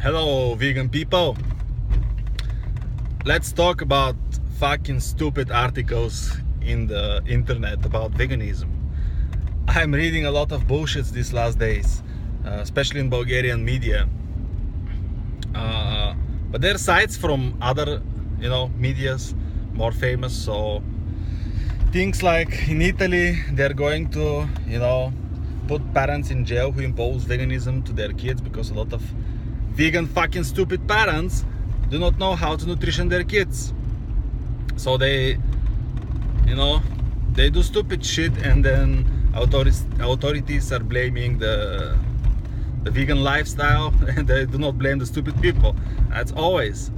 Hello, vegan people. Let's talk about fucking stupid articles in the internet about veganism. I'm reading a lot of bullshit these last days, especially in Bulgarian media. But there are sites from other, medias more famous. So things like in Italy, they're going to, put parents in jail who impose veganism to their kids because a lot of vegan fucking stupid parents do not know how to nutrition their kids. So they do stupid shit, and then authorities are blaming the vegan lifestyle, and they do not blame the stupid people. That's always.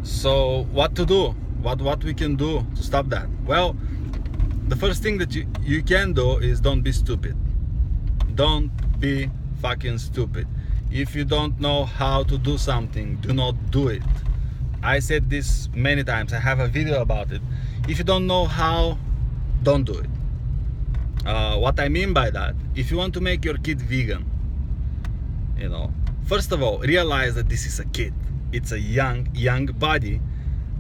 So what to do? What we can do to stop that? Well, the first thing that you can do is don't be stupid. Don't be fucking stupid. If you don't know how to do something, do not do it. I said this many times. I have a video about it. If you don't know how, don't do it. What I mean by that, if you want to make your kid vegan, first of all, realize that this is a kid. It's a young body,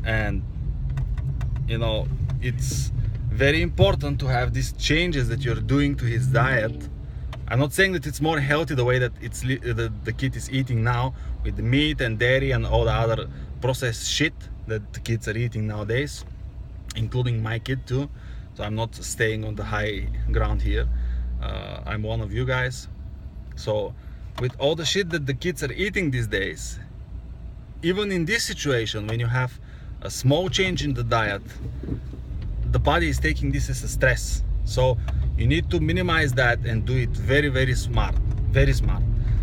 and it's very important to have these changes that you're doing to his diet. I'm not saying that it's more healthy the way that the kid is eating now, with the meat and dairy and all the other processed shit that the kids are eating nowadays, including my kid too. So I'm not staying on the high ground here. I'm one of you guys. So with all the shit that the kids are eating these days, even in this situation, when you have a small change in the diet, the body is taking this as a stress. So you need to minimize that and do it very smart.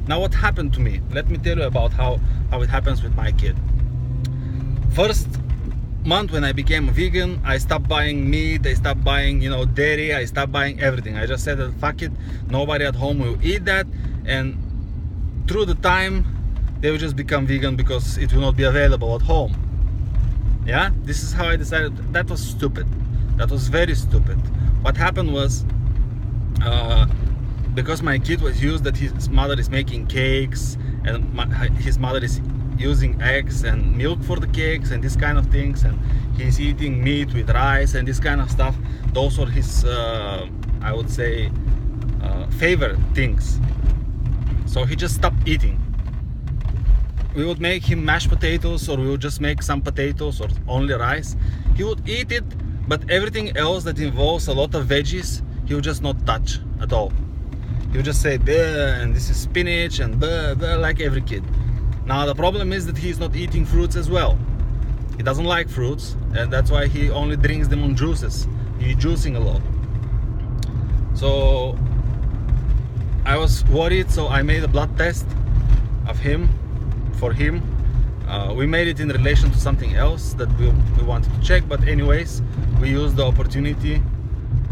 Now what happened to me? Let me tell you about how it happens with my kid. First month when I became a vegan, I stopped buying meat, I stopped buying dairy, I stopped buying everything. I just said that fuck it, nobody at home will eat that, and through the time they will just become vegan because it will not be available at home. Yeah, this is how I decided. That was stupid. That was very stupid. What happened was, because my kid was used that his mother is making cakes, and his mother is using eggs and milk for the cakes and this kind of things, and he's eating meat with rice and this kind of stuff. Those were his, I would say, favorite things. So he just stopped eating. We would make him mashed potatoes, or we would just make some potatoes or only rice. He would eat it, but everything else that involves a lot of veggies, he would just not touch at all. He would just say, bleh, and this is spinach, and bleh, like every kid. Now the problem is that he's not eating fruits as well. He doesn't like fruits, and that's why he only drinks them on juices. He's juicing a lot. So I was worried, so I made a blood test of him, for him. We made it in relation to something else that we wanted to check, but anyways, we used the opportunity,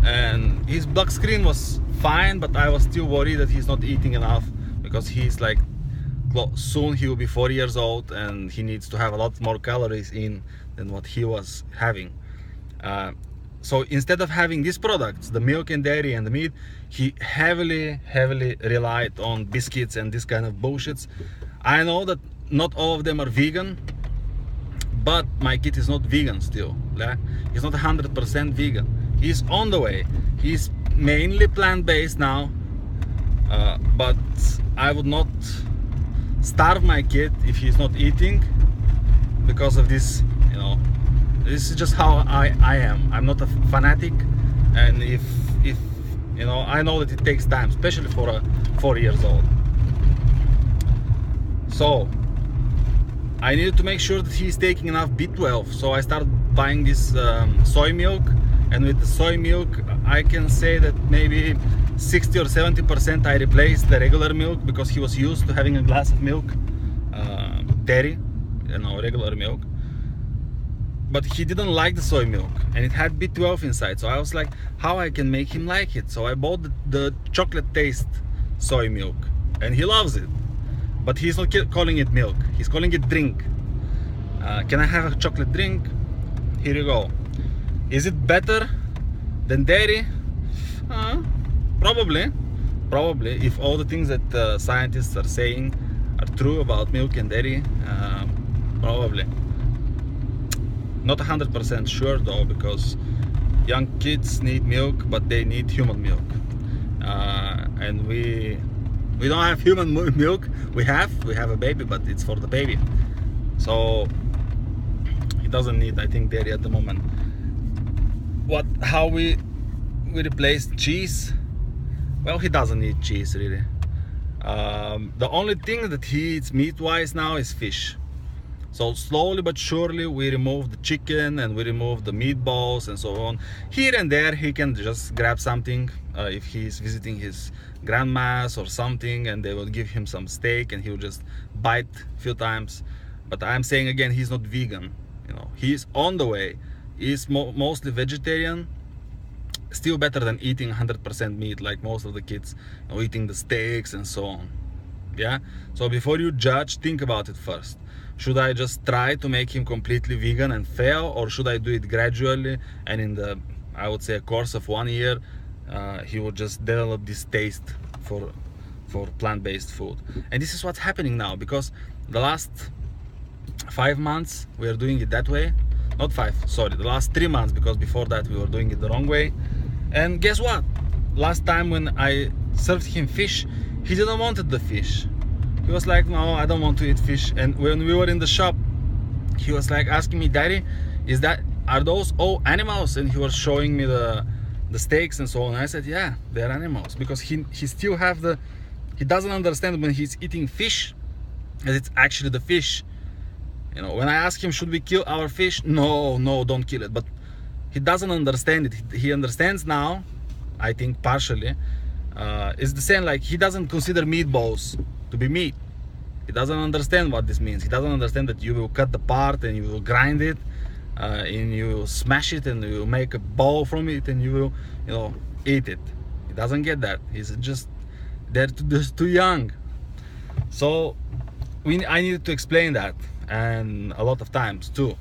and his blood screen was fine, but I was still worried that he's not eating enough, because he's like, soon he will be 4 years old, and he needs to have a lot more calories in than what he was having. So instead of having these products, the milk and dairy and the meat, he heavily relied on biscuits and this kind of bullshits. I know that not all of them are vegan, but my kid is not vegan still. Yeah? He's not 100% vegan. He's on the way. He's mainly plant-based now, but I would not starve my kid if he's not eating because of this. This is just how I am. I'm not a fanatic, and if I know that it takes time, especially for a 4 years old. So I needed to make sure that he's taking enough B12, so I started buying this soy milk, and with the soy milk I can say that maybe 60 or 70% I replaced the regular milk, because he was used to having a glass of milk, dairy, regular milk, but he didn't like the soy milk, and it had B12 inside. So I was like, how I can make him like it? So I bought the chocolate taste soy milk, and he loves it. But he's not calling it milk, he's calling it drink. Can I have a chocolate drink? Here you go. Is it better than dairy? Probably. probably, if all the things that scientists are saying are true about milk and dairy, probably. Not 100% sure though, because young kids need milk, but they need human milk, and we don't have human milk. We have a baby, but it's for the baby, so he doesn't need, I think, dairy at the moment. How we replace cheese? Well, he doesn't need cheese really. The only thing that he eats meat-wise now is fish. So slowly but surely we remove the chicken and we remove the meatballs and so on. Here and there he can just grab something if he's visiting his grandma's or something, and they will give him some steak and he will just bite a few times. But I'm saying again, he's not vegan. You know, he's on the way. He's mostly vegetarian. Still better than eating 100% meat like most of the kids, you know, eating the steaks and so on. Yeah. So before you judge, think about it first. Should I just try to make him completely vegan and fail, or should I do it gradually, and in the, I would say, a course of 1 year, he will just develop this taste for plant-based food? And this is what's happening now, because the last 5 months we are doing it that way. Not 5, sorry, the last 3 months, because before that we were doing it the wrong way. And guess what? Last time when I served him fish, he didn't want the fish. He was like, no, I don't want to eat fish. And when we were in the shop, he was like asking me, Daddy, are those all animals? And he was showing me the steaks and so on. I said, yeah, they're animals, because he still have he doesn't understand when he's eating fish that it's actually the fish. You know, when I ask him, should we kill our fish? No, don't kill it. But he doesn't understand it. He understands now, I think partially. It's the same, like he doesn't consider meatballs to be meat. He doesn't understand what this means. He doesn't understand that you will cut the part and you will grind it, and you will smash it and you will make a ball from it and you will, you know, eat it. He doesn't get that. He's just too young. So I needed to explain that, and a lot of times too,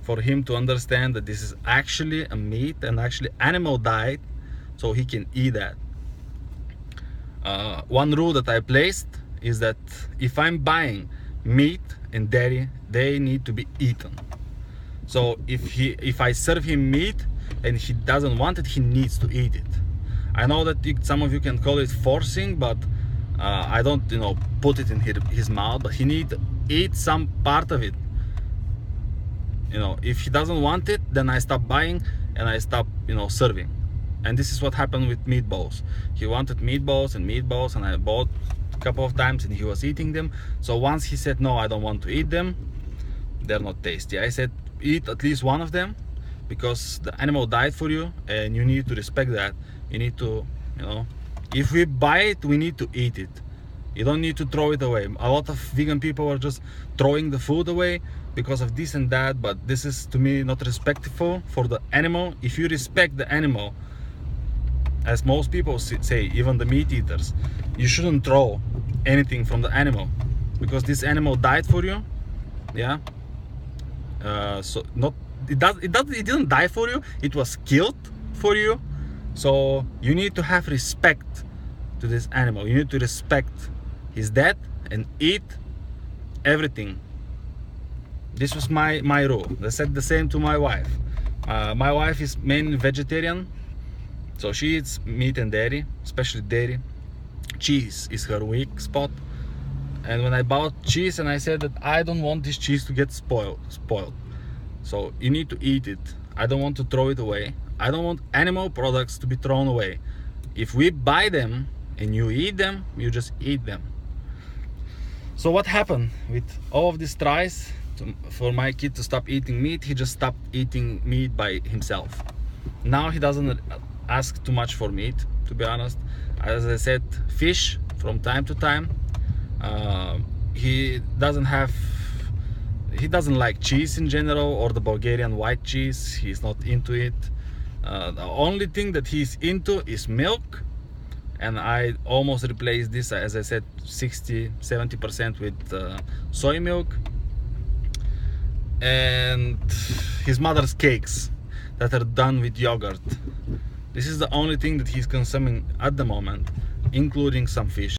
for him to understand that this is actually a meat and actually animal diet, so he can eat that. One rule that I placed is that if I'm buying meat and dairy, they need to be eaten. So if I serve him meat and he doesn't want it, he needs to eat it. I know that some of you can call it forcing, but I don't, you know, put it in his mouth, but he needs to eat some part of it. You know, if he doesn't want it, then I stop buying and I stop, you know, serving. And this is what happened with meatballs. He wanted meatballs, and I bought a couple of times and he was eating them. So once he said, no, I don't want to eat them, they're not tasty. I said, eat at least one of them, because the animal died for you and you need to respect that. You need to, you know, if we buy it, we need to eat it. You don't need to throw it away. A lot of vegan people are just throwing the food away because of this and that, but this is, to me, not respectful for the animal. If you respect the animal, as most people say, even the meat eaters, you shouldn't throw anything from the animal, because this animal died for you. Yeah. So it didn't die for you, it was killed for you. So you need to have respect to this animal. You need to respect his death and eat everything. This was my rule. I said the same to my wife. My wife is mainly vegetarian, so she eats meat and dairy, especially dairy. Cheese is her weak spot. And when I bought cheese, and I said that I don't want this cheese to get spoiled. So you need to eat it. I don't want to throw it away. I don't want animal products to be thrown away. If we buy them and you eat them, you just eat them. So what happened with all of these tries for my kid to stop eating meat? He just stopped eating meat by himself. Now he doesn't ask too much for meat, to be honest. As I said, fish from time to time. He doesn't like cheese in general, or the Bulgarian white cheese. He's not into it. The only thing that he's into is milk, and I almost replaced this, as I said, 60-70% with soy milk, and his mother's cakes that are done with yogurt. This is the only thing that he's consuming at the moment. including some fish.